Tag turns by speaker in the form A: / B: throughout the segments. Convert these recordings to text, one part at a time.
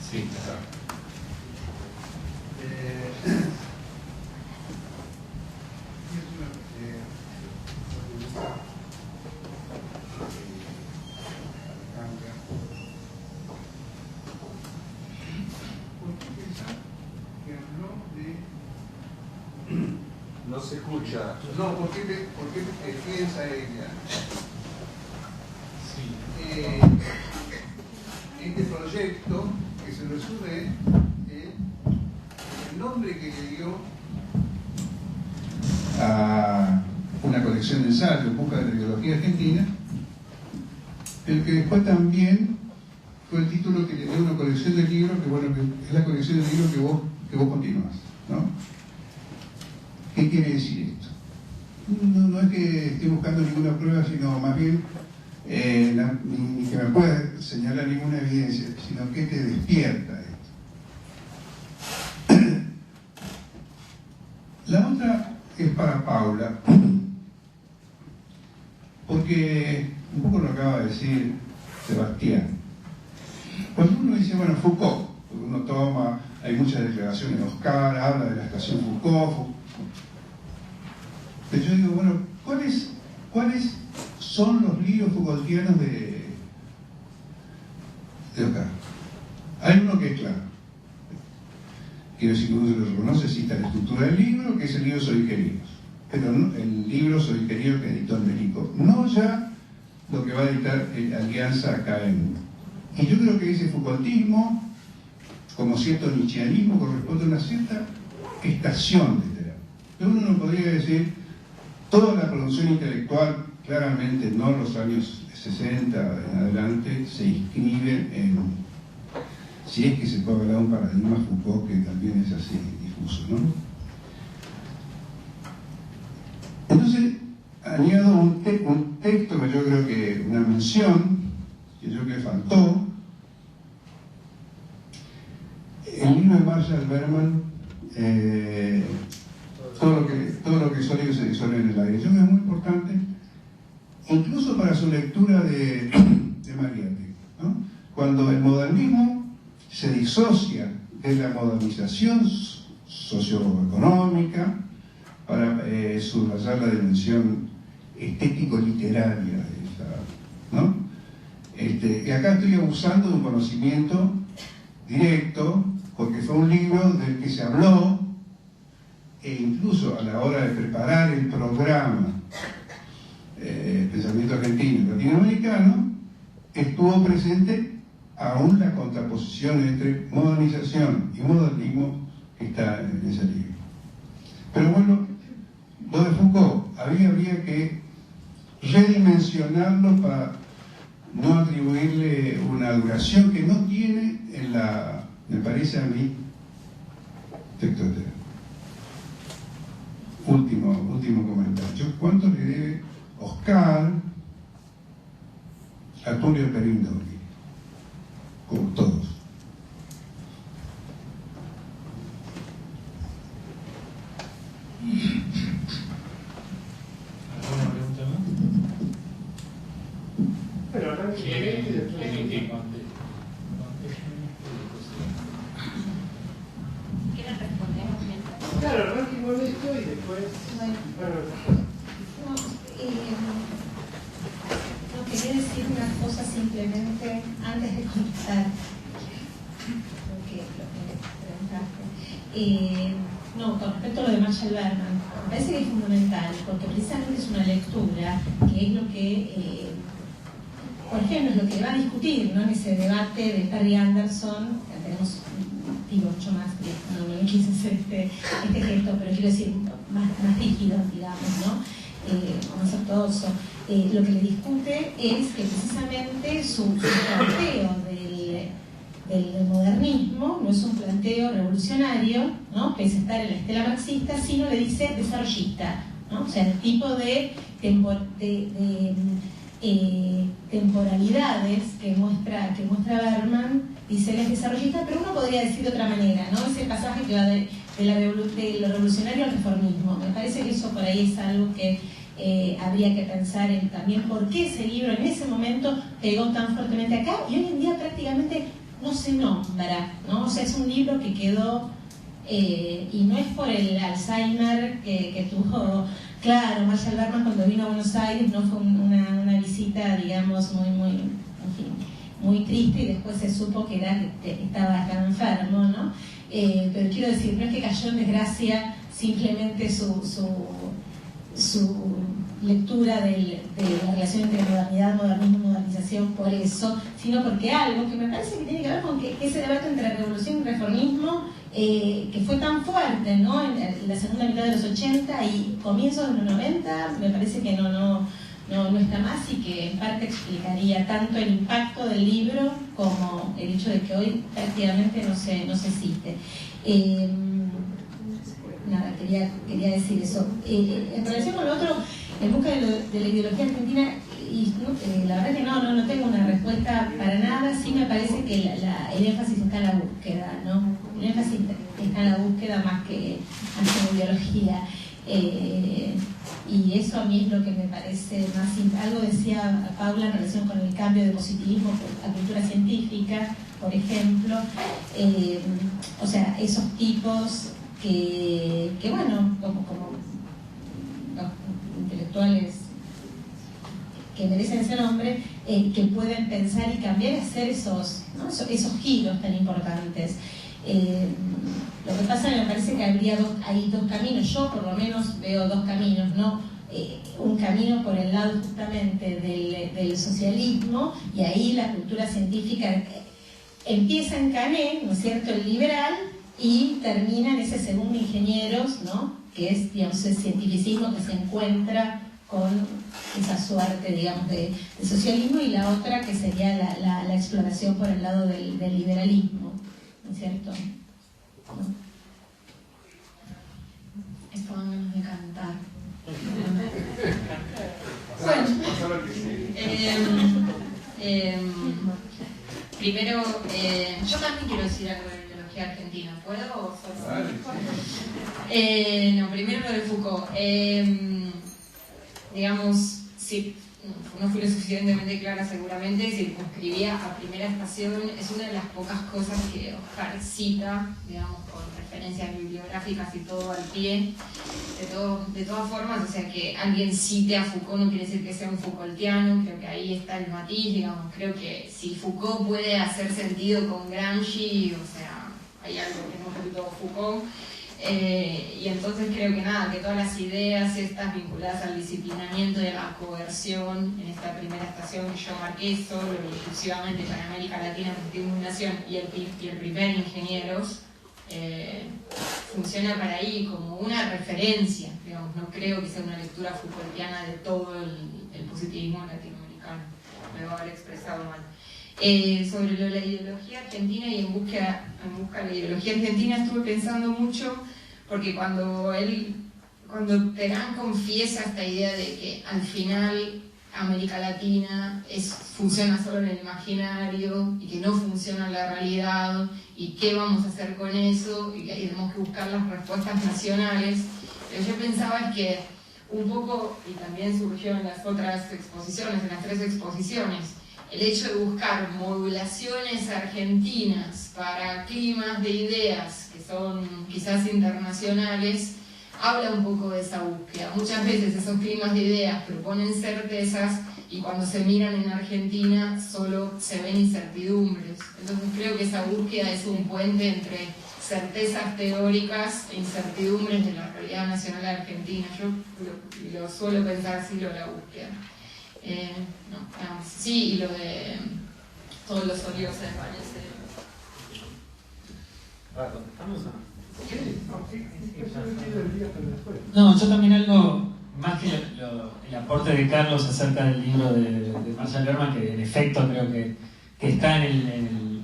A: Sí, claro.
B: No se escucha.
C: No, ¿por qué piensa ella?
A: Sí.
C: Este proyecto que se resume en el nombre que le dio a una colección de ensayos en busca de la ideología argentina, pero que después también fue el título que le dio una colección de libros, que bueno, que es la colección de libros que vos continuás, ¿no? ¿Qué quiere decir esto? No es que esté buscando ninguna prueba, sino más bien ni que me pueda señalar ninguna evidencia, sino que te despierta esto. La otra es para Paula, porque un poco lo acaba de decir Sebastián. Cuando uno dice, bueno, Foucault, uno toma, hay muchas declaraciones de Oscar, habla de la estación Foucault, pero yo digo, bueno, ¿cuáles son los libros Foucaultianos de Oscar? Hay uno que es claro. Quiero decir que uno se lo reconoce, cita la estructura del libro, que es el libro Soy Queridos. Pero no, el libro Soy Querido que editó Merico. No ya lo que va a editar Alianza acá en... Y yo creo que ese Foucaultismo, como cierto nietzscheanismo, corresponde a una cierta estación de terapia. Pero uno no podría decir, toda la producción intelectual, claramente no los años 60 en adelante, se inscribe en, si es que se puede hablar de un paradigma Foucault, que también es así difuso, ¿no? Entonces, añado un texto que yo creo que, una mención, que yo creo que faltó, el libro de Marshall Berman, todo lo que es sólido se disuelve en el aire. Yo creo que es muy importante, incluso para su lectura de Mariátegui, ¿no? Cuando el modernismo se disocia de la modernización socioeconómica para subrayar la dimensión estético-literaria de esa, ¿no? Y acá estoy abusando de un conocimiento directo, porque fue un libro del que se habló, e incluso a la hora de preparar el programa Pensamiento Argentino y Latinoamericano, estuvo presente aún la contraposición entre modernización y modernismo que está en ese libro. Pero bueno, lo de Foucault, habría que redimensionarlo para no atribuirle una duración que no tiene en la, me parece a mí, texto de terapia. Último comentario. ¿Cuánto le debe Oscar a Tulio Perindoli? Como todos.
A: ¿Alguna pregunta más?
D: Pero
A: ¿Quieren que
D: después...
E: ¿Quieren responder mientras?
D: Claro, arranquemos esto y después...
E: Bueno, no, quería decir una cosa simplemente antes de contestar lo que preguntaste. No, con respecto a lo de Marshall Berman, me parece que es fundamental, porque precisamente es una lectura que es lo que, por ejemplo, es lo que va a discutir, ¿no? En ese debate de Perry Anderson, que tenemos, digo, mucho más, no me quise hacer este gesto, pero quiero decir, más rígido, digamos, ¿no? Más ortodoxo. Lo que le discute es que precisamente su planteo del modernismo no es un planteo revolucionario, ¿no? Pese a estar en la estela marxista, sino le dice desarrollista, ¿no? O sea, el tipo de temporalidades que muestra Berman, dice él es desarrollista, pero uno podría decir de otra manera, ¿no? Ese pasaje que va de lo revolucionario al reformismo. Me parece que eso por ahí es algo que habría que pensar en también por qué ese libro en ese momento pegó tan fuertemente acá y hoy en día prácticamente no se nombra, ¿no? O sea, es un libro que quedó, y no es por el Alzheimer que tuvo, claro, Marshall Berman cuando vino a Buenos Aires, no fue una visita, digamos, muy triste, y después se supo que estaba enfermo, ¿no? Pero quiero decir, no es que cayó en desgracia simplemente su lectura de la relación entre modernidad, modernismo y modernización por eso, sino porque algo que me parece que tiene que ver con que ese debate entre revolución y reformismo que fue tan fuerte, ¿no? En la segunda mitad de los 80 y comienzos de los 90, me parece que no está más, y que en parte explicaría tanto el impacto del libro como el hecho de que hoy prácticamente no se cite. Nada, quería decir eso. En relación con lo otro, en busca de la ideología argentina, y la verdad que no tengo una respuesta para nada. Sí me parece que el énfasis está en la búsqueda, ¿no? El énfasis está en la búsqueda más que en la ideología. Y eso a mí es lo que me parece más... Algo decía Paula en relación con el cambio de positivismo a cultura científica, por ejemplo. O sea, esos tipos que bueno, como los intelectuales que merecen ese nombre, que pueden pensar y cambiar y hacer esos giros tan importantes. Lo que pasa, me parece que hay dos caminos. Yo por lo menos veo dos caminos, ¿no? Un camino por el lado justamente del socialismo, y ahí la cultura científica empieza en Canet, ¿no es cierto?, el liberal, y termina en ese segundo ingenieros, ¿no?, que es, digamos, el cientificismo que se encuentra con esa suerte, digamos, de socialismo, y la otra que sería la exploración por el lado del liberalismo, ¿no es cierto? ¿No?
F: Estaban ganas de cantar. Primero, yo también quiero decir algo de ideología argentina, ¿puedo? No, primero lo de Foucault. Digamos, sí, no fui lo suficientemente clara seguramente, circunscribía a Primera Estación. Es una de las pocas cosas que Oscar cita, digamos, con referencias bibliográficas y todo al pie. De todas formas, o sea, que alguien cite a Foucault no quiere decir que sea un Foucaultiano. Creo que ahí está el matiz, digamos. Creo que si Foucault puede hacer sentido con Gramsci, o sea, hay algo que no ocultó Foucault. Y entonces creo que nada, que todas las ideas estas vinculadas al disciplinamiento y a la coerción en esta Primera Estación que yo marqué solo y exclusivamente para América Latina, Nación y el primer Ingenieros, funciona para ahí como una referencia, digamos. No creo que sea una lectura Foucaultiana de todo el positivismo latinoamericano, me va a haber expresado mal. Sobre lo de la ideología argentina y en busca de la ideología argentina estuve pensando mucho, porque cuando Terán confiesa esta idea de que al final América Latina funciona solo en el imaginario y que no funciona en la realidad, y qué vamos a hacer con eso, y que tenemos que buscar las respuestas nacionales, lo que yo pensaba es que un poco, y también surgió en las otras exposiciones, en las 3 exposiciones, el hecho de buscar modulaciones argentinas para climas de ideas que son quizás internacionales, habla un poco de esa búsqueda. Muchas veces esos climas de ideas proponen certezas y cuando se miran en Argentina solo se ven incertidumbres. Entonces creo que esa búsqueda es un puente entre certezas teóricas e incertidumbres de la realidad nacional argentina. Yo lo suelo pensar así, lo de la búsqueda. Sí, y lo de todos los olivos se desvanecen.
A: No, yo también algo, más que el aporte de Carlos acerca del libro de Marshall Berman, que en efecto creo que está en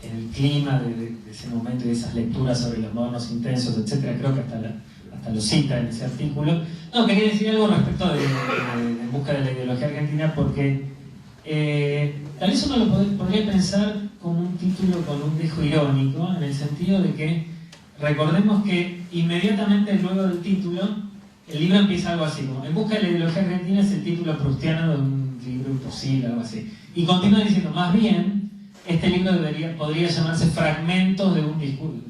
A: el clima de ese momento y de esas lecturas sobre los modernos intensos, etcétera. Creo que hasta lo cita en ese artículo. No, quería decir algo respecto de En busca de la ideología argentina, porque tal vez uno lo podría pensar como un título con un dejo irónico, en el sentido de que recordemos que inmediatamente luego del título el libro empieza algo así, como En busca de la ideología argentina es el título proustiano de un libro imposible, algo así. Y continúa diciendo, más bien, este libro podría llamarse Fragmentos de un discurso,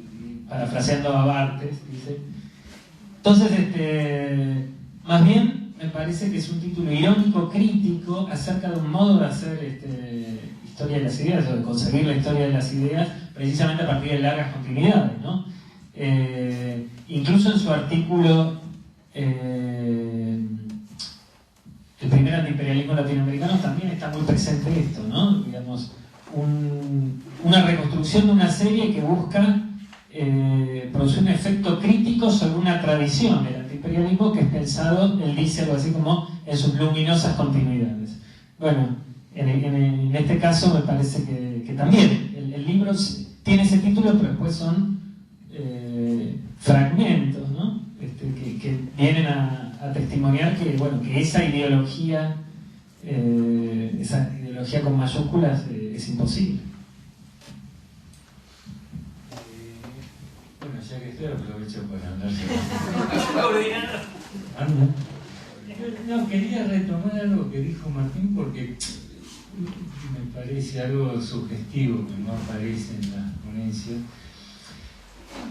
A: parafraseando a Barthes, dice. Entonces, más bien me parece que es un título irónico, crítico, acerca de un modo de hacer historia de las ideas, o de concebir la historia de las ideas, precisamente a partir de largas continuidades, ¿no? Incluso en su artículo El primer antiimperialismo latinoamericano también está muy presente esto, ¿no? Digamos, una reconstrucción de una serie que busca producir un efecto crítico sobre una tradición del antiimperialismo que es pensado, él dice algo así como, en sus luminosas continuidades. Bueno, en este caso me parece que también el libro tiene ese título, pero después son fragmentos, ¿no? Que vienen a testimoniar que, bueno, que esa ideología con mayúsculas es imposible.
G: Bueno, ya que estoy, aprovecho para hablar. No, quería retomar algo que dijo Martín porque me parece algo sugestivo que no aparece en las ponencias.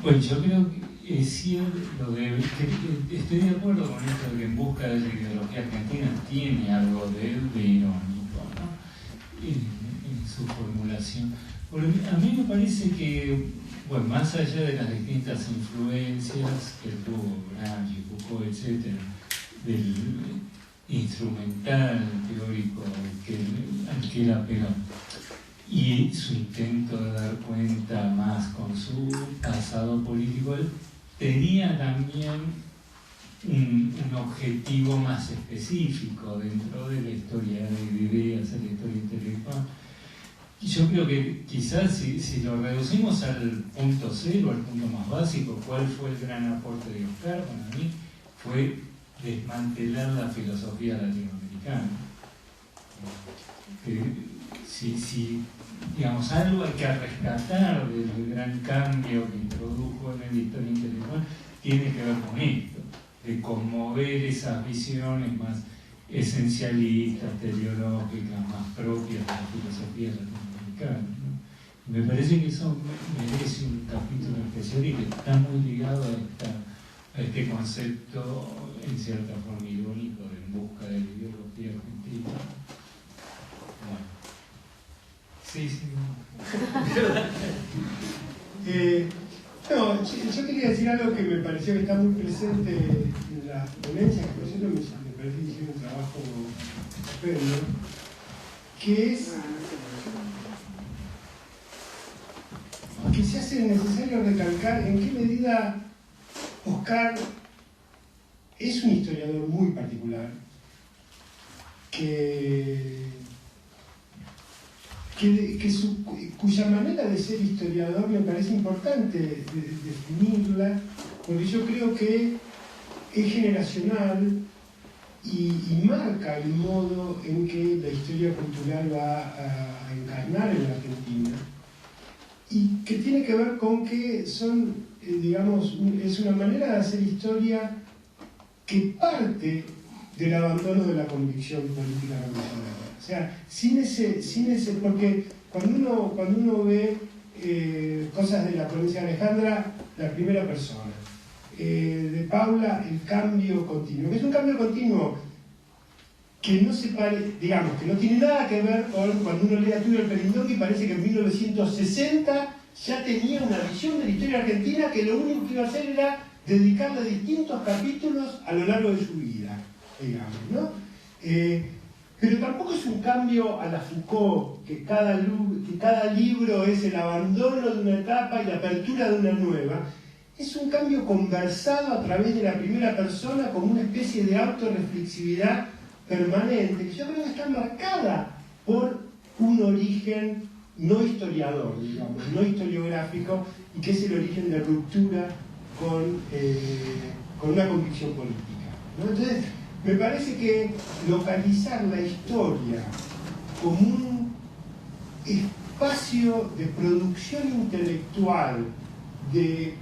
G: Bueno, yo creo que es cierto, estoy de acuerdo con esto de que En busca de la ideología argentina tiene algo de irónico, ¿no? en su formulación. Porque a mí me parece que, bueno, más allá de las distintas influencias que tuvo Gramsci, Foucault, etc., del instrumental teórico al que él apeló, y su intento de dar cuenta más con su pasado político, él tenía también un objetivo más específico dentro de la historia de ideas, de la historia intelectual. Y yo creo que quizás si lo reducimos al punto cero, al punto más básico, ¿cuál fue el gran aporte de Oscar? Para mí fue desmantelar la filosofía latinoamericana. Si digamos, algo hay que rescatar del gran cambio que introdujo en la historia intelectual, tiene que ver con esto, de conmover esas visiones más esencialistas, teleológicas, más propias de la filosofía latinoamericana, ¿no? Me parece que eso merece un capítulo especial y que está muy ligado a este concepto, en cierta forma irónico, de En busca de la ideología argentina. Bueno. Sí.
D: No, yo quería decir algo que me pareció que está muy presente en las ponencias, que por cierto me parece que hicieron un trabajo estupendo, que es que se hace necesario recalcar en qué medida Oscar es un historiador muy particular, cuya manera de ser historiador me parece importante definirla, porque yo creo que es generacional y marca el modo en que la historia cultural va a encarnar en la Argentina, y que tiene que ver con que son, es una manera de hacer historia que parte del abandono de la convicción política revolucionaria. O sea, sin ese, porque cuando uno ve cosas de la ponencia de Alejandra, la primera persona, de Paula, el cambio continuo, que es un cambio continuo que no se digamos, que no tiene nada que ver con cuando uno lee a Tulio Perindolki, parece que en 1960 ya tenía una visión de la historia argentina que lo único que iba a hacer era dedicarle distintos capítulos a lo largo de su vida, digamos, ¿no? Pero tampoco es un cambio a la Foucault, que cada libro es el abandono de una etapa y la apertura de una nueva. Es un cambio conversado a través de la primera persona como una especie de autorreflexividad permanente, que yo creo que está marcada por un origen no historiador, digamos, no historiográfico, y que es el origen de ruptura con una convicción política, ¿no? Entonces, me parece que localizar la historia como un espacio de producción intelectual,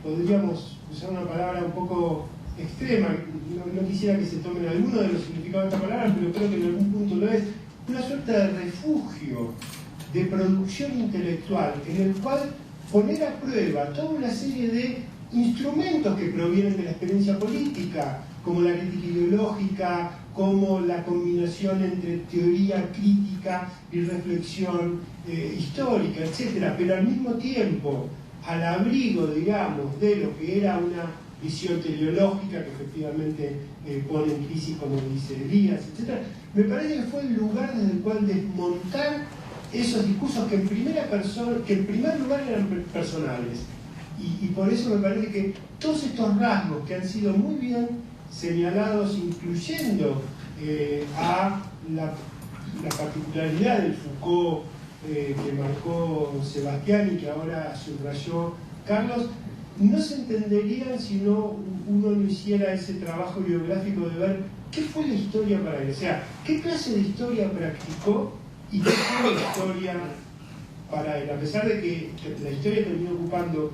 D: podríamos usar una palabra un poco extrema, no quisiera que se tomen alguno de los significados de esta palabra, pero creo que en algún punto lo es, una suerte de refugio de producción intelectual, en el cual poner a prueba toda una serie de instrumentos que provienen de la experiencia política, como la crítica ideológica, como la combinación entre teoría crítica y reflexión histórica, etc. Pero al mismo tiempo, al abrigo, digamos, de lo que era una visión teleológica que efectivamente pone en crisis, como dice Elías, etc. Me parece que fue el lugar desde el cual desmontar esos discursos que en primer lugar eran personales. Y por eso me parece que todos estos rasgos que han sido muy bien señalados, incluyendo a la particularidad del Foucault que marcó Sebastián y que ahora subrayó Carlos, no se entenderían si uno no hiciera ese trabajo biográfico de ver qué fue la historia para él, o sea, qué clase de historia practicó y qué fue la historia para él, a pesar de que la historia terminó ocupando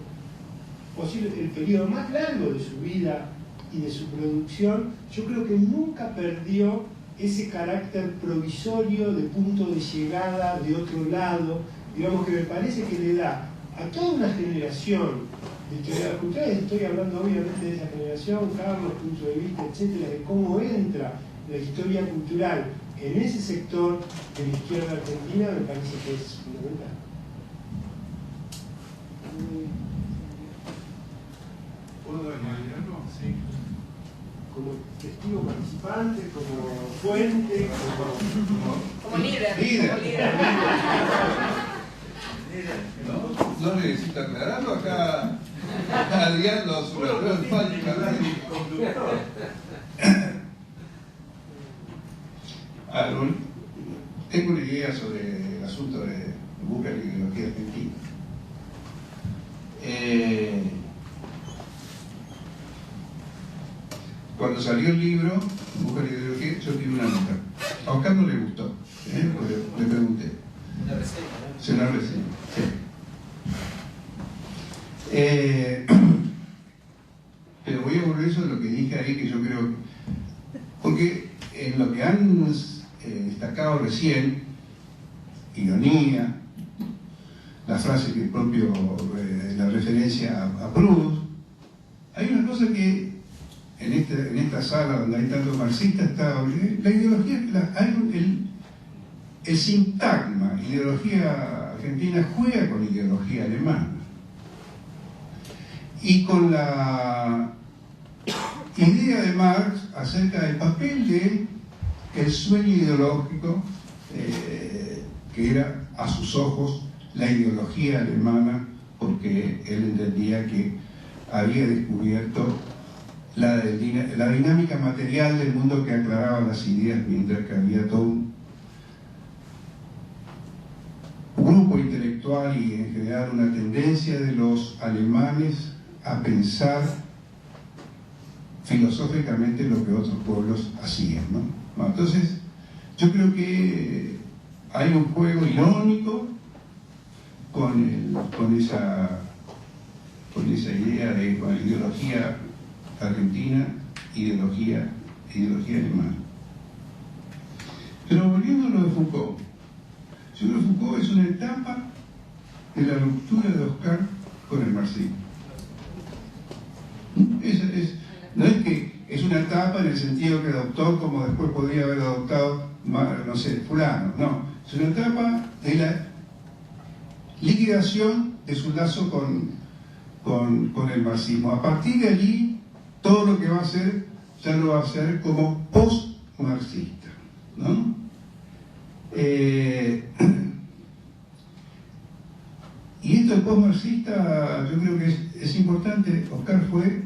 D: el periodo más largo de su vida y de su producción. Yo creo que nunca perdió ese carácter provisorio de punto de llegada de otro lado, digamos, que me parece que le da a toda una generación de historiadores culturales. Estoy hablando obviamente de esa generación, Carlos, punto de vista, etcétera, de cómo entra la historia cultural en ese sector de la izquierda argentina, me parece que es fundamental.
C: ¿Puedo añadir algo?
D: Sí. Como testigo participante, como fuente,
F: Como líder.
C: No necesito aclararlo, acá Adrián lo subrayó enfáticamente. Tengo una idea sobre el asunto de buscar la ideología argentina. Cuando salió el libro, Busca la ideología, yo tiré una nota. A Oscar no le gustó, porque le pregunté.
H: Una reseña, ¿no?
C: Se una reseña, sí. Pero voy a volver eso de lo que dije ahí, que yo creo que... Porque en lo que han destacado recién, ironía, la frase que propio, la referencia a Proust, hay una cosa que en esta sala donde hay tantos marxistas está la ideología, el sintagma, ideología argentina juega con ideología alemana y con la idea de Marx acerca del papel de el sueño ideológico que era a sus ojos la ideología alemana, porque él entendía que había descubierto la dinámica material del mundo que aclaraba las ideas, mientras que había todo un grupo intelectual y en general una tendencia de los alemanes a pensar filosóficamente lo que otros pueblos hacían, ¿no? Bueno, entonces, yo creo que hay un juego irónico con esa idea de con la ideología argentina, ideología alemana. Pero volviendo a lo de Foucault, yo creo que Foucault es una etapa de la ruptura de Oscar con el marxismo. No es que es una etapa en el sentido que adoptó como después podría haber adoptado, no sé, fulano, no. Es una etapa de la liquidación de su lazo con el marxismo. A partir de allí, todo lo que va a hacer, ya lo va a hacer como post-marxista, ¿no? Y esto del post-marxista, yo creo que es importante. Oscar fue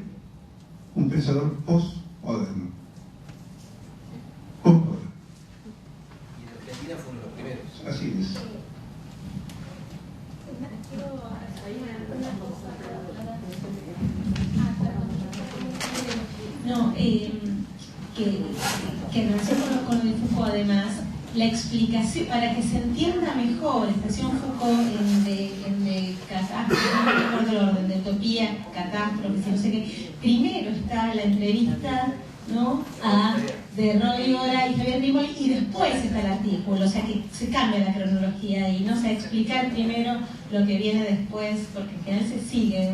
C: un pensador post-moderno. Post-moderno.
H: Y en Argentina fue uno de los primeros.
C: Así es.
E: No, que en relación con lo de Foucault, además, la explicación, para que se entienda mejor la expresión Foucault en de catástrofe, no recuerdo el orden, de utopía, catástrofe, no sé qué. Primero está la entrevista ¿no? De Roy Gora y Javier Rimoli, y después está el artículo, o sea que se cambia la cronología y no sé, explicar primero lo que viene después, porque en general se sigue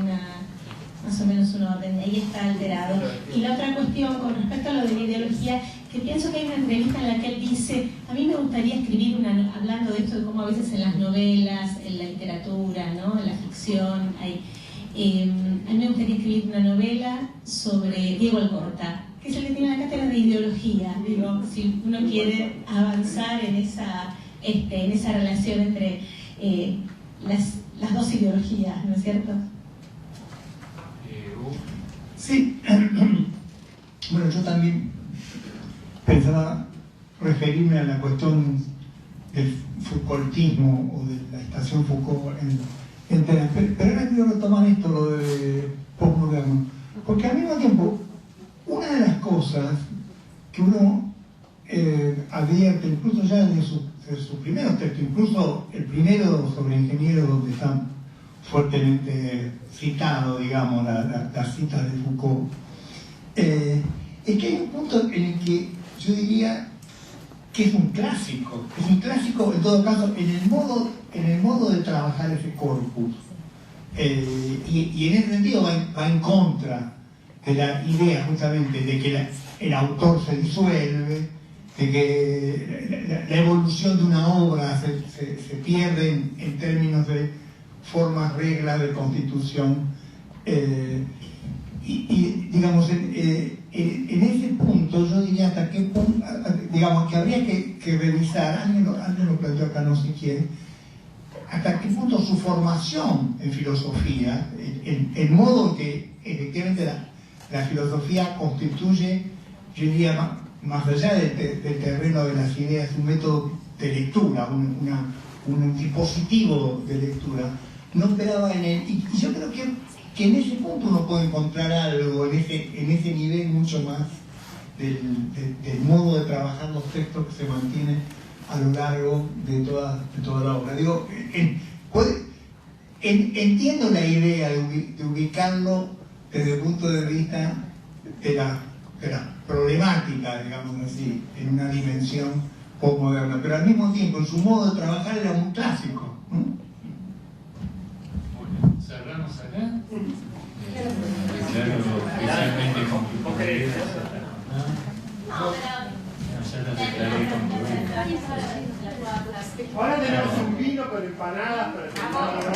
E: más o menos un orden, y ahí está alterado. Y la otra cuestión con respecto a lo de la ideología, que pienso que hay una entrevista en la que él dice, a mí me gustaría escribir hablando de esto, de cómo a veces en las novelas, en la literatura, ¿no? En la ficción, a mí me gustaría escribir una novela sobre Diego Alcorta, que es el que tiene la cátedra de ideología, digo, si uno quiere avanzar en esa relación entre las dos ideologías, ¿no es cierto?
I: Sí, bueno, yo también pensaba referirme a la cuestión del Foucaultismo o de la estación Foucault entera, pero ahora quiero retomar esto, lo de postmoderno, porque al mismo tiempo, una de las cosas que uno advierte, incluso ya en sus primeros textos, incluso el primero sobre ingenieros, donde están fuertemente citado, digamos, las citas de Foucault, es que hay un punto en el que yo diría que es un clásico en todo caso en el modo de trabajar ese corpus, y en ese sentido va en contra de la idea justamente de que el autor se disuelve, de que la evolución de una obra se pierde en términos de formas, reglas de constitución, y digamos, en ese punto yo diría hasta qué punto, digamos, que habría que revisar, alguien lo planteó acá, no sé quién, hasta qué punto su formación en filosofía, el modo en que efectivamente la filosofía constituye, yo diría, más allá del terreno de las ideas, un método de lectura, un dispositivo de lectura, no operaba en él, y yo creo que en ese punto uno puede encontrar algo, en ese nivel mucho más del modo de trabajar los textos que se mantienen a lo largo de toda la obra. Digo, entiendo la idea de ubicarlo desde el punto de vista de la problemática, digamos así, en una dimensión postmoderna, pero al mismo tiempo en su modo de trabajar era un clásico, ¿no?
G: Bueno, cerramos acá. Declaro oficialmente concluido. Ya lo declaré concluido.
D: Ahora tenemos un vino con empanadas para terminar la